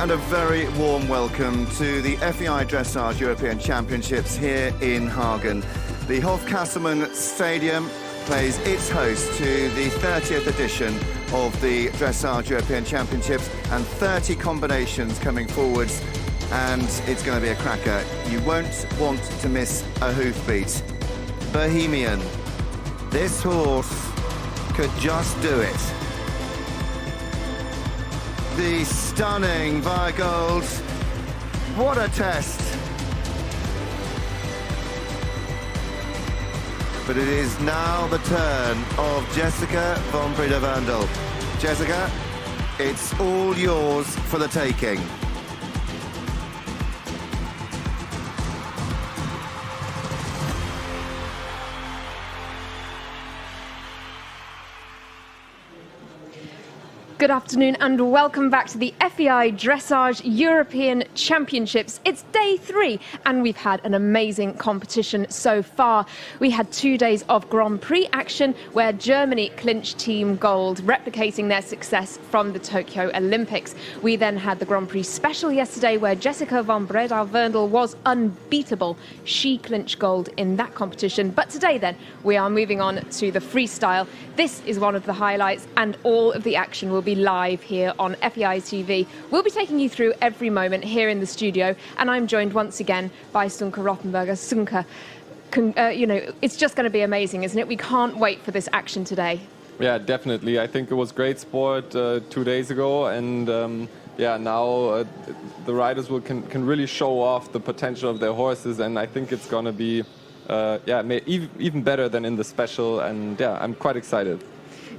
and a very warm welcome to the FEI Dressage European Championships here in Hagen. The Hofkasselmann Stadium plays its host to the 30th edition of the Dressage European Championships, and 30 combinations coming forwards, and it's going to be a cracker. You won't want to miss a hoofbeat. Bohemian. This horse could just do it. The stunning Vigold. What a test. But it is now the turn of Jessica von Breda-Vandel. Jessica, it's all yours for the taking. Good afternoon and welcome back to the FEI Dressage European Championships. It's day 3 and we've had an amazing competition so far. We had 2 days of Grand Prix action where Germany clinched team gold, replicating their success from the Tokyo Olympics. We then had the Grand Prix special yesterday where Jessica von Breda-Vandel was unbeatable. She clinched gold in that competition. But today then we are moving on to the freestyle. This is one of the highlights and all of the action will be live here on FEI TV. We'll be taking you through every moment here in the studio, and I'm joined once again by Sunke Rothenberger. Sunke, it's just going to be amazing, isn't it? We can't wait for this action today. Yeah, definitely. I think it was great sport 2 days ago, and now the riders can really show off the potential of their horses, and I think it's going to be even better than in the special, and I'm quite excited.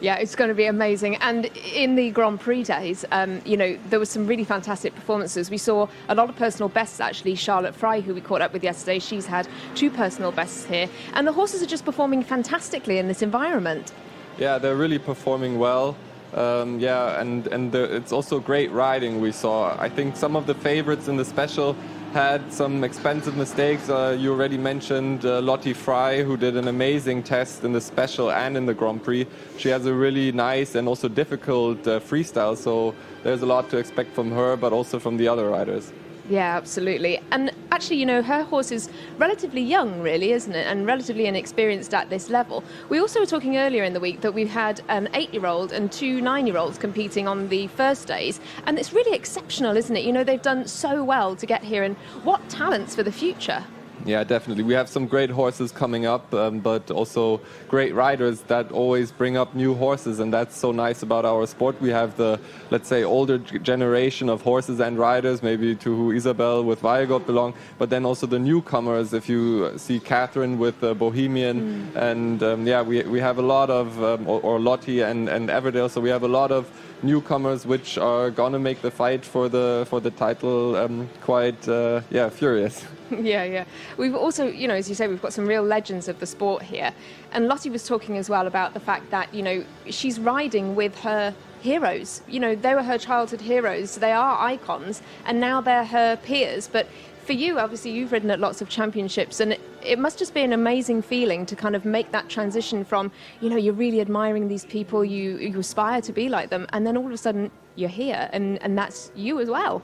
Yeah, it's going to be amazing. And in the Grand Prix days, there were some really fantastic performances. We saw a lot of personal bests, actually. Charlotte Frey, who we caught up with yesterday, she's had 2 personal bests here. And the horses are just performing fantastically in this environment. Yeah, they're really performing well. It's also great riding we saw. I think some of the favorites in the special had some expensive mistakes. You already mentioned Lotte Frey, who did an amazing test in the special and in the Grand Prix. She has a really nice and also difficult freestyle, so there's a lot to expect from her, but also from the other riders. Yeah, absolutely. And actually, her horse is relatively young, really, isn't it? And relatively inexperienced at this level. We also were talking earlier in the week that we've had an 8-year-old and 2 9-year-olds competing on the first days. And it's really exceptional, isn't it? They've done so well to get here, and what talents for the future. Yeah, definitely. We have some great horses coming up, but also great riders that always bring up new horses, and that's so nice about our sport. We have the, let's say, older generation of horses and riders, maybe to who Isabel with Vigold belong, but then also the newcomers. If you see Catherine with Bohemian, and we have a lot of, or Lottie and Everdale, so we have a lot of newcomers which are gonna make the fight for the title quite furious. Yeah. We've also, as you say, we've got some real legends of the sport here. And Lottie was talking as well about the fact that, she's riding with her heroes. They were her childhood heroes. They are icons, and now they're her peers. But for you, obviously, you've ridden at lots of championships, and it must just be an amazing feeling to kind of make that transition from, you're really admiring these people, you aspire to be like them, and then all of a sudden you're here, and that's you as well.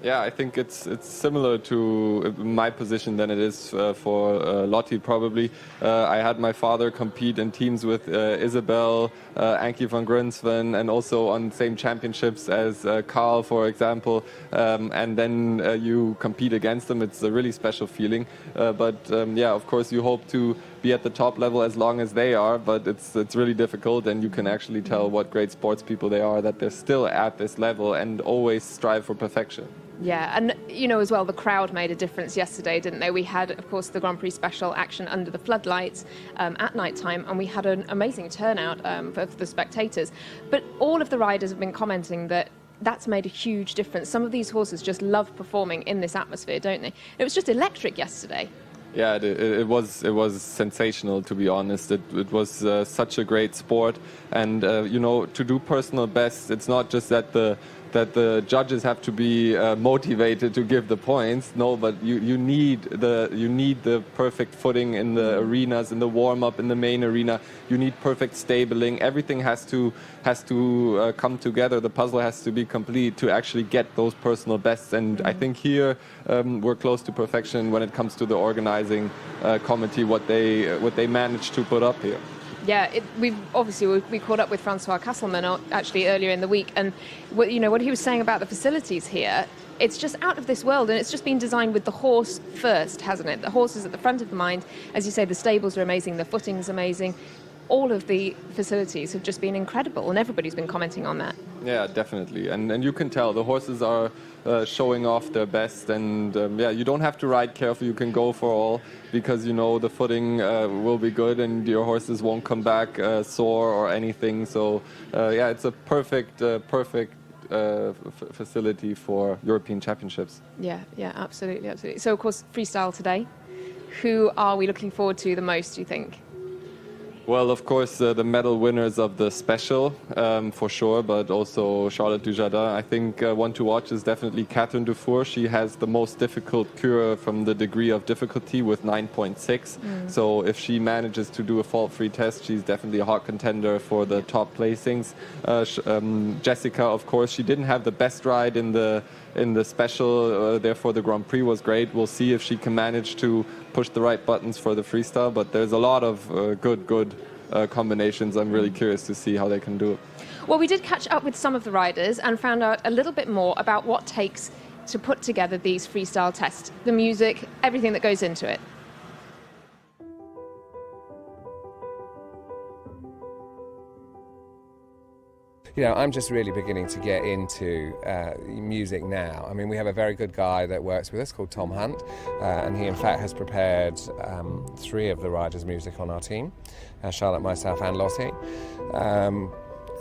Yeah, I think it's similar to my position than it is for Lottie, probably. I had my father compete in teams with Isabel, Ankie van Grunsven, and also on same championships as Carl, for example. And then you compete against them. It's a really special feeling. Of course, you hope to be at the top level as long as they are, but it's really difficult, and you can actually tell what great sports people they are, that they're still at this level and always strive for perfection. Yeah, and as well, the crowd made a difference yesterday, didn't they? We had, of course, the Grand Prix special action under the floodlights at night time, and we had an amazing turnout for the spectators. But all of the riders have been commenting that that's made a huge difference. Some of these horses just love performing in this atmosphere, don't they? It was just electric yesterday. Yeah, it was sensational, to be honest. It was such a great sport, and to do personal bests, it's not just that the the judges have to be motivated to give the points. No, but you need the perfect footing in the arenas, in the warm up, in the main arena. You need perfect stabling. Everything has to come together. The puzzle has to be complete to actually get those personal bests. And I think here we're close to perfection when it comes to the organizing committee, what they managed to put up here. Yeah, we caught up with Francois Kasselman actually earlier in the week, and what he was saying about the facilities here, it's just out of this world, and it's just been designed with the horse first, hasn't it? The horse is at the front of the mind. As you say, the stables are amazing, the footing's amazing. All of the facilities have just been incredible, and everybody's been commenting on that. Yeah, definitely. And you can tell the horses are showing off their best. And you don't have to ride careful. You can go for all because you know the footing will be good and your horses won't come back sore or anything. So, it's a perfect facility for European Championships. Yeah, absolutely. So, of course, freestyle today. Who are we looking forward to the most, do you think? Well, of course, the medal winners of the special, for sure, but also Charlotte Dujardin. I think one to watch is definitely Catherine Dufour. She has the most difficult cure from the degree of difficulty with 9.6. So if she manages to do a fault-free test, she's definitely a hot contender for the top placings. Jessica, of course, she didn't have the best ride in the special, therefore the Grand Prix was great. We'll see if she can manage to push the right buttons for the freestyle, but there's a lot of good combinations. I'm really curious to see how they can do it. Well, we did catch up with some of the riders and found out a little bit more about what it takes to put together these freestyle tests, the music, everything that goes into it. You know, I'm just really beginning to get into music now. I mean, we have a very good guy that works with us called Tom Hunt, and he in fact has prepared 3 of the riders' music on our team, Charlotte, myself and Lottie.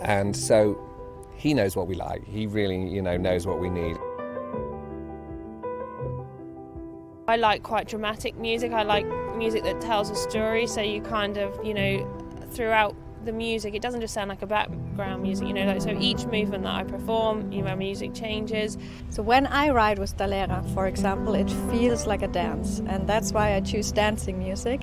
And so he knows what we like. He really, knows what we need. I like quite dramatic music. I like music that tells a story, so you kind of, throughout the music, it doesn't just sound like a background music, so each movement that I perform, music changes. So when I ride with Dalera, for example, it feels like a dance, and that's why I choose dancing music.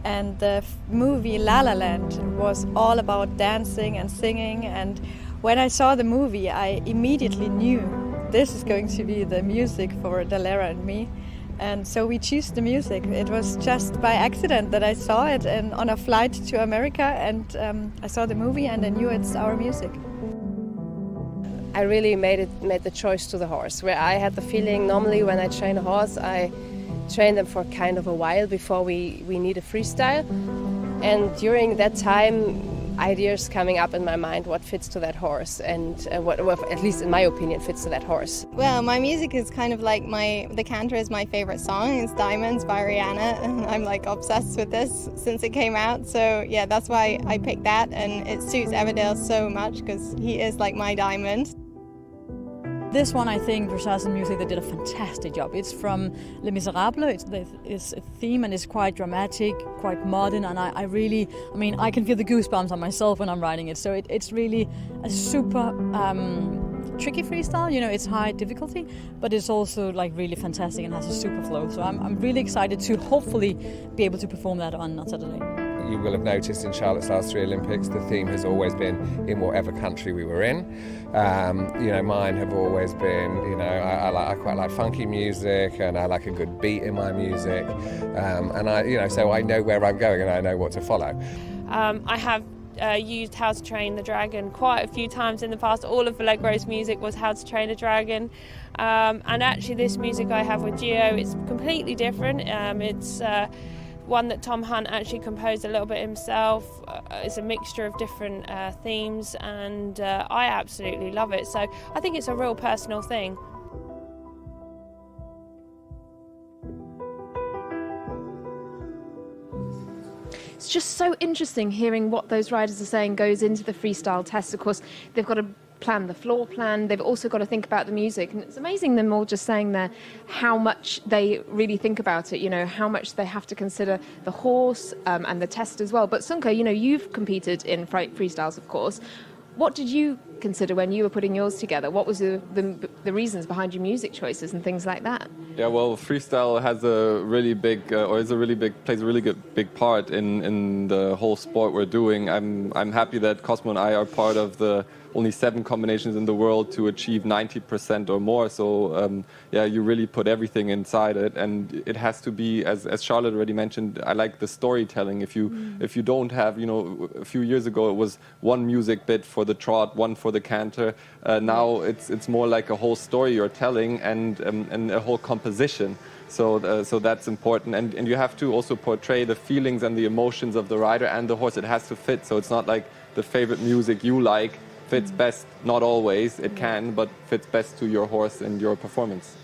And the movie La La Land was all about dancing and singing, and when I saw the movie, I immediately knew this is going to be the music for Dalera and me. And so we choose the music. It was just by accident that I saw it on a flight to America, and I saw the movie and I knew it's our music. I really made the choice to the horse, where I had the feeling normally when I train a horse, I train them for kind of a while before we need a freestyle. And during that time, ideas coming up in my mind, what fits to that horse, and what at least in my opinion fits to that horse. Well, my music is kind of like the canter is my favorite song. It's Diamonds by Rihanna, and I'm like obsessed with this since it came out. So yeah, that's why I picked that, and it suits Everdale so much because he is like my diamond. This one, I think, Dressage and Music, they did a fantastic job. It's from Les Miserables. It's a theme and it's quite dramatic, quite modern, and I can feel the goosebumps on myself when I'm writing it. So it's really a super tricky freestyle. It's high difficulty, but it's also like really fantastic and has a super flow. So I'm really excited to hopefully be able to perform that on Saturday. You will have noticed in Charlotte's last 3 Olympics, the theme has always been in whatever country we were in. Mine have always been, I quite like funky music, and I like a good beat in my music, so I know where I'm going and I know what to follow. I have used How to Train the Dragon quite a few times in the past. All of Allegro's music was How to Train a Dragon, and actually this music I have with Gio, it's completely different. It's one that Tom Hunt actually composed a little bit himself. It's a mixture of different themes, and I absolutely love it. So I think it's a real personal thing. It's just so interesting hearing what those riders are saying goes into the freestyle test. Of course, they've got to plan the floor plan. They've also got to think about the music. And it's amazing them all just saying there how much they really think about it, how much they have to consider the horse and the test as well. But Sunko, you've competed in freestyles, of course. What did you consider when you were putting yours together? What was the reasons behind your music choices and things like that? Yeah, well, freestyle has a really big, plays a really big part in the whole sport we're doing. I'm happy that Cosmo and I are part of the only 7 combinations in the world to achieve 90% or more. So yeah, you really put everything inside it, and it has to be, as Charlotte already mentioned, I like the storytelling. If you don't have, a few years ago it was one music bit for the trot, one for the canter. Now it's more like a whole story you're telling and a whole composition. So that's important, and you have to also portray the feelings and the emotions of the rider and the horse. It has to fit. So it's not like the favorite music you like fits best, not always, it can, but fits best to your horse and your performance.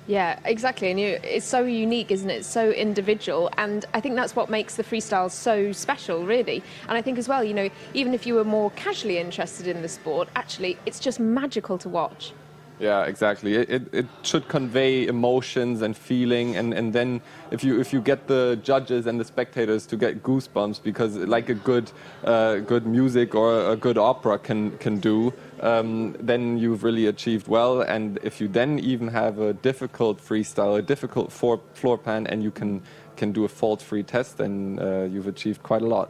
Yeah, exactly. And it's so unique, isn't it? So individual. And I think that's what makes the freestyle so special, really. And I think as well, even if you were more casually interested in the sport, actually, it's just magical to watch. Yeah, exactly. It should convey emotions and feeling, and then if you get the judges and the spectators to get goosebumps, because like a good music or a good opera can do, then you've really achieved well. And if you then even have a difficult freestyle, a difficult floor plan, and you can do a fault-free test, then you've achieved quite a lot.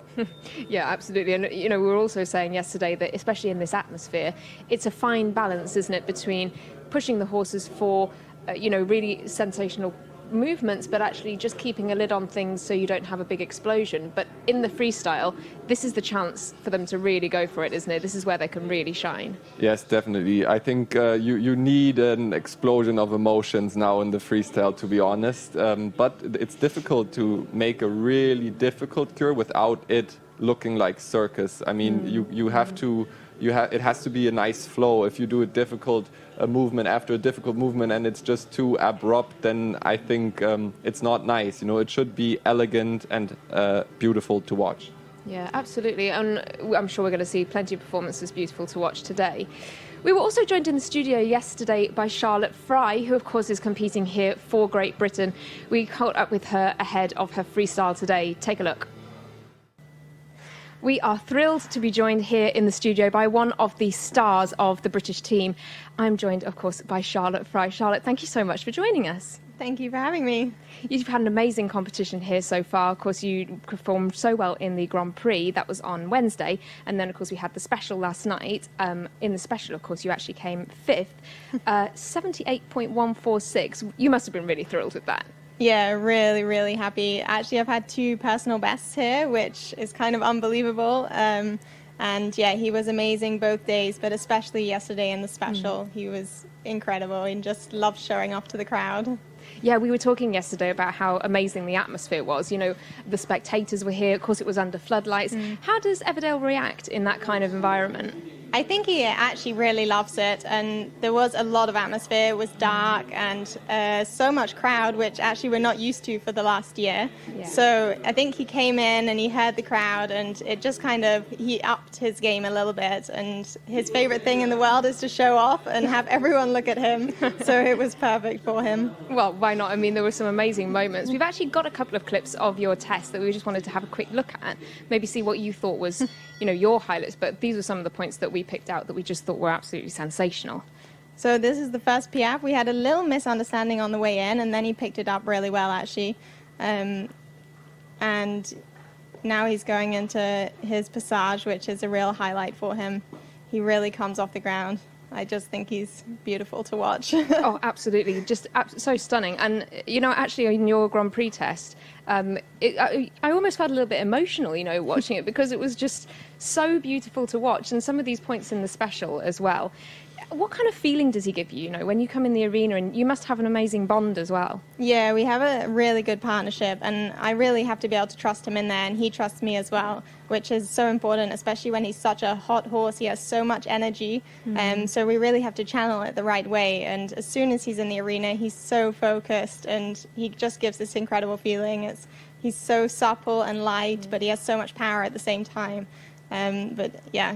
Yeah, absolutely. And we were also saying yesterday that, especially in this atmosphere, it's a fine balance, isn't it, between pushing the horses for really sensational movements, but actually just keeping a lid on things so you don't have a big explosion. But in the freestyle, this is the chance for them to really go for it, isn't it? This is where they can really shine. Yes, definitely. I think you need an explosion of emotions now in the freestyle, to be honest. But it's difficult to make a really difficult cure without it looking like circus. I mean, you have to. It has to be a nice flow. If you do a difficult movement after a difficult movement and it's just too abrupt, then I think it's not nice. It should be elegant and beautiful to watch. Yeah, absolutely. And I'm sure we're going to see plenty of performances beautiful to watch today. We were also joined in the studio yesterday by Charlotte Fry, who of course is competing here for Great Britain. We caught up with her ahead of her freestyle today. Take a look. We are thrilled to be joined here in the studio by one of the stars of the British team. I'm joined, of course, by Charlotte Fry. Charlotte, thank you so much for joining us. Thank you for having me. You've had an amazing competition here so far. Of course, you performed so well in the Grand Prix. That was on Wednesday. And then, of course, we had the special last night. In the special, of course, you actually came 5th, 78.146. You must have been really thrilled with that. Yeah, really, really happy. Actually, I've had 2 personal bests here, which is kind of unbelievable. And yeah, he was amazing both days, but especially yesterday in the special. He was incredible and just loved showing off to the crowd. Yeah, we were talking yesterday about how amazing the atmosphere was. The spectators were here. Of course, it was under floodlights. How does Everdale react in that kind of environment? I think he actually really loves it, and there was a lot of atmosphere. It was dark and so much crowd, which actually we're not used to for the last year. Yeah. So I think he came in and he heard the crowd, and it just he upped his game a little bit. And his favorite thing in the world is to show off and have everyone look at him. So it was perfect for him. Well, why not? I mean, there were some amazing moments. We've actually got a couple of clips of your test that we just wanted to have a quick look at, maybe see what you thought was, your highlights. But these were some of the points that we picked out that we just thought were absolutely sensational. So this is the first piaffe. We had a little misunderstanding on the way in, and then he picked it up really well, actually. And now he's going into his passage, which is a real highlight for him. He really comes off the ground. I just think he's beautiful to watch. Oh, absolutely. Just so stunning. And, actually in your Grand Prix test, I almost felt a little bit emotional, watching it, because it was just so beautiful to watch. And some of these points in the special as well. What kind of feeling does he give you, when you come in the arena? And you must have an amazing bond as well. Yeah, we have a really good partnership, and I really have to be able to trust him in there, and he trusts me as well, which is so important, especially when he's such a hot horse. He has so much energy, so we really have to channel it the right way. And as soon as he's in the arena, he's so focused, and he just gives this incredible feeling. He's so supple and light, but he has so much power at the same time. But yeah,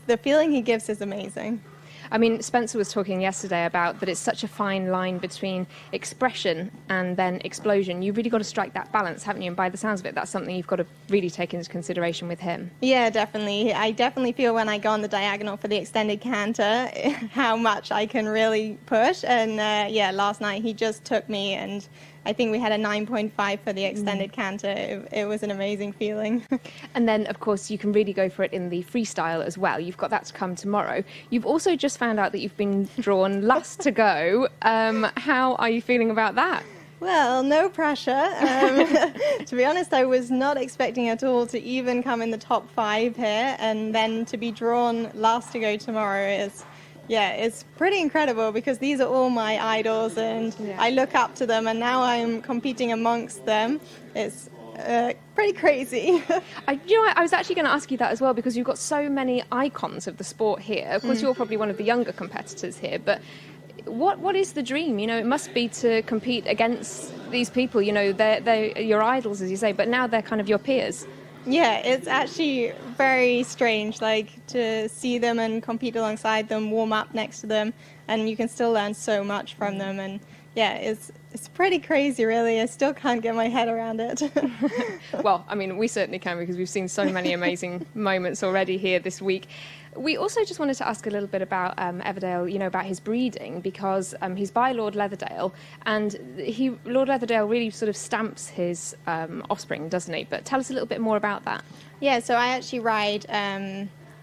the feeling he gives is amazing. I mean, Spencer was talking yesterday about that it's such a fine line between expression and then explosion. You've really got to strike that balance, haven't you? And by the sounds of it, that's something you've got to really take into consideration with him. Yeah, definitely. I definitely feel when I go on the diagonal for the extended canter how much I can really push. And yeah, last night he just took me, and I think we had a 9.5 for the extended canter. It was an amazing feeling. And then, of course, you can really go for it in the freestyle as well. You've got that to come tomorrow. You've also just found out that you've been drawn last to go. How are you feeling about that? Well, no pressure. To be honest, I was not expecting at all to even come in the top 5 here, and then to be drawn last to go tomorrow is... yeah, it's pretty incredible because these are all my idols and I look up to them, and now I'm competing amongst them. It's pretty crazy. I was actually going to ask you that as well, because you've got so many icons of the sport here. Of course, you're probably one of the younger competitors here, but what is the dream? You know, it must be to compete against these people. You know, they're your idols, as you say, but now they're kind of your peers. Yeah, it's actually very strange, like, to see them and compete alongside them, warm up next to them, and you can still learn so much from them. And yeah, it's pretty crazy, really. I still can't get my head around it. Well, I mean, we certainly can, because we've seen so many amazing moments already here this week. We also just wanted to ask a little bit about Everdale, you know, about his breeding, because he's by Lord Leatherdale, and Lord Leatherdale really sort of stamps his offspring, doesn't he? But tell us a little bit more about that. Yeah, so I actually ride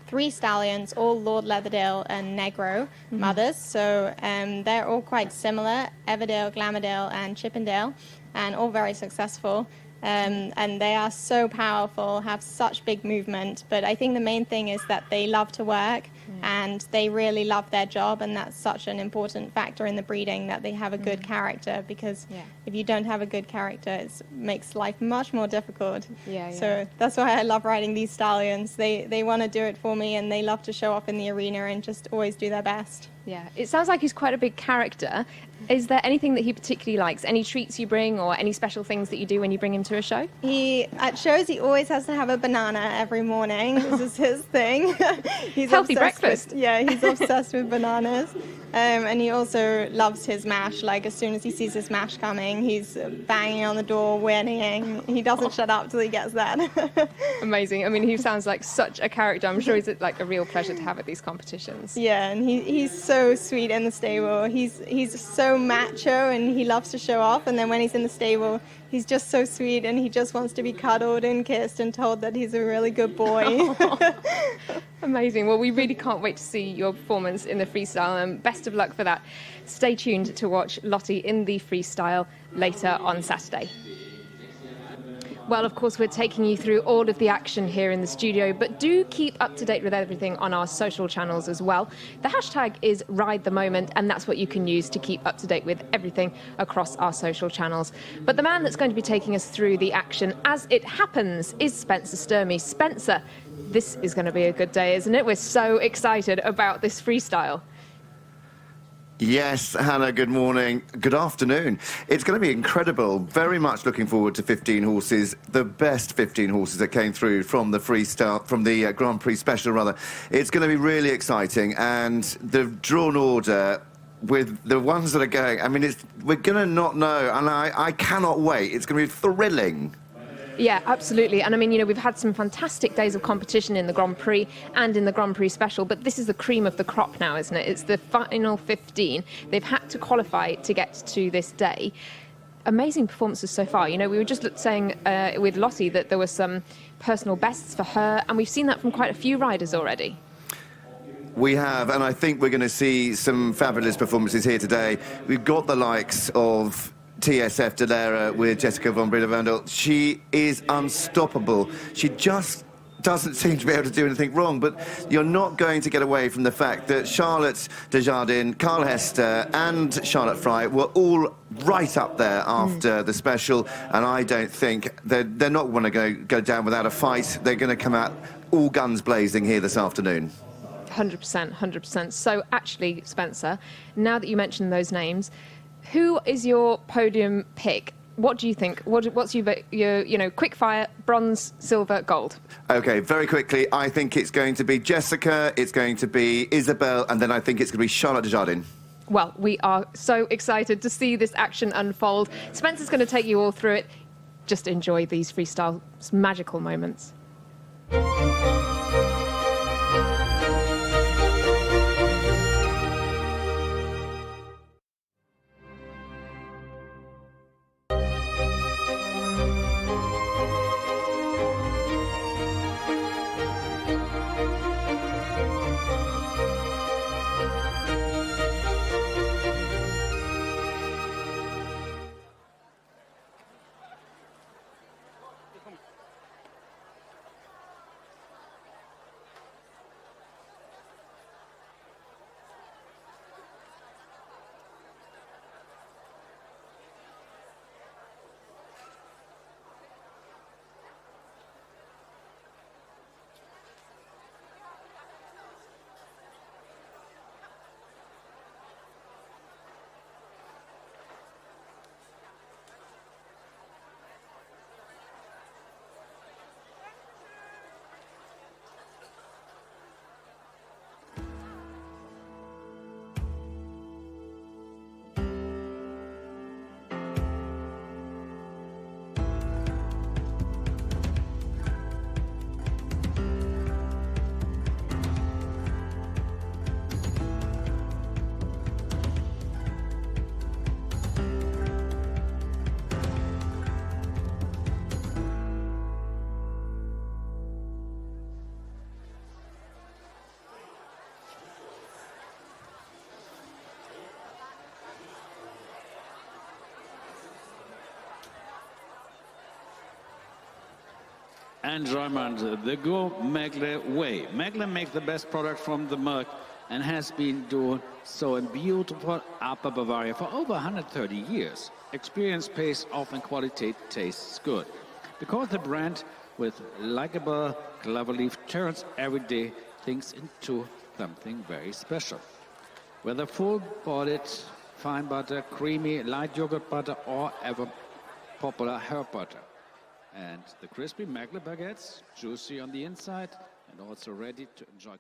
3 stallions, all Lord Leatherdale and Negro mothers. So they're all quite similar, Everdale, Glamourdale and Chippendale, and all very successful. And they are so powerful, have such big movement. But I think the main thing is that they love to work and they really love their job, and that's such an important factor in the breeding, that they have a good character, because if you don't have a good character, it makes life much more difficult. So that's why I love riding these stallions. They want to do it for me, and they love to show off in the arena and just always do their best. Yeah, it sounds like he's quite a big character. Is there anything that he particularly likes? Any treats you bring, or any special things that you do when you bring him to a show? At shows, he always has to have a banana every morning. This is his thing. He's healthy breakfast. He's obsessed with bananas. And he also loves his mash. Like, as soon as he sees his mash coming, he's banging on the door, whinnying. He doesn't shut up till he gets that. Amazing. I mean, he sounds like such a character. I'm sure he's like a real pleasure to have at these competitions. Yeah, and he's so sweet in the stable. He's so macho, and he loves to show off. And then when he's in the stable, he's just so sweet, and he just wants to be cuddled and kissed and told that he's a really good boy. Amazing. Well, we really can't wait to see your performance in the freestyle, and best of luck for that. Stay tuned to watch Lottie in the freestyle later on Saturday. Well, of course, we're taking you through all of the action here in the studio, but do keep up to date with everything on our social channels as well. The hashtag is Ride the Moment, and that's what you can use to keep up to date with everything across our social channels. But the man that's going to be taking us through the action as it happens is Spencer Sturmey. Spencer, this is going to be a good day, isn't it? We're so excited about this freestyle. Yes, Hannah, good morning. Good afternoon. It's going to be incredible. Very much looking forward to 15 horses, the best 15 horses that came through from the freestyle, from the Grand Prix special, rather. It's going to be really exciting, and the drawn order with the ones that are going, I mean, we're going to not know, and I cannot wait. It's going to be thrilling. Yeah, absolutely. And I mean, you know, we've had some fantastic days of competition in the Grand Prix and in the Grand Prix Special, but this is the cream of the crop now, isn't it? It's the final 15. They've had to qualify to get to this day. Amazing performances so far. You know, we were just saying with Lottie that there were some personal bests for her, and we've seen that from quite a few riders already. We have, and I think we're going to see some fabulous performances here today. We've got the likes of TSF Dalera with Jessica von Breda-Vandel. She is unstoppable. She just doesn't seem to be able to do anything wrong, but you're not going to get away from the fact that Charlotte Desjardins, Carl Hester and Charlotte Fry were all right up there after the special, and I don't think they're not going to go down without a fight. They're going to come out all guns blazing here this afternoon. 100%, 100%. So actually, Spencer, now that you mentioned those names, who is your podium pick What do you think? What's your quick fire, bronze, silver, gold? Okay, very quickly, I think it's going to be Jessica, it's going to be Isabel, and then I think it's going to be Charlotte Desjardins. Well, we are so excited to see this action unfold. Spencer's going to take you all through it. Just enjoy these freestyle magical moments. Enjoyment, the Go Megle way. Megle makes the best product from the milk and has been doing so in beautiful Upper Bavaria for over 130 years. Experience pays off and quality tastes good. Because the brand with likable clover leaf turns everyday things into something very special. Whether full-bodied, fine butter, creamy, light yogurt butter, or ever popular herb butter. And the crispy Megle baguettes, juicy on the inside and also ready to enjoy.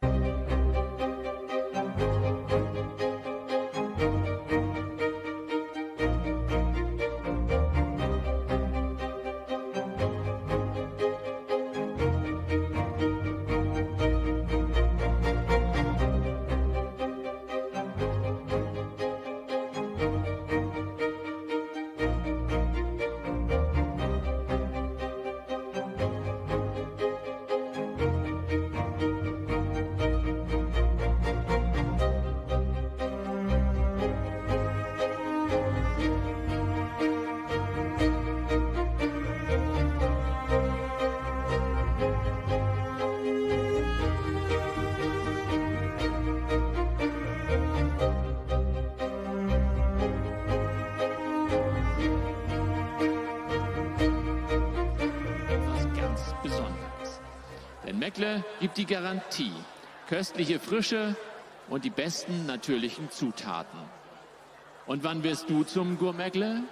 Megle gibt die Garantie, köstliche Frische und die besten natürlichen Zutaten. Und wann wirst du zum Gourmegle?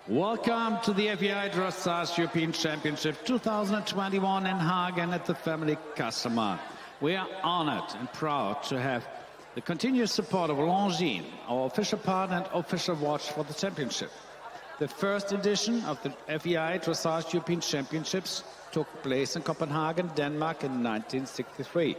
Welcome to the FEI Dressage European Championship 2021 in Hagen at the Family Customer. We are honored and proud to have the continuous support of Longines, our official partner and official watch for the championship. The first edition of the FEI Dressage European Championships took place in Copenhagen, Denmark in 1963.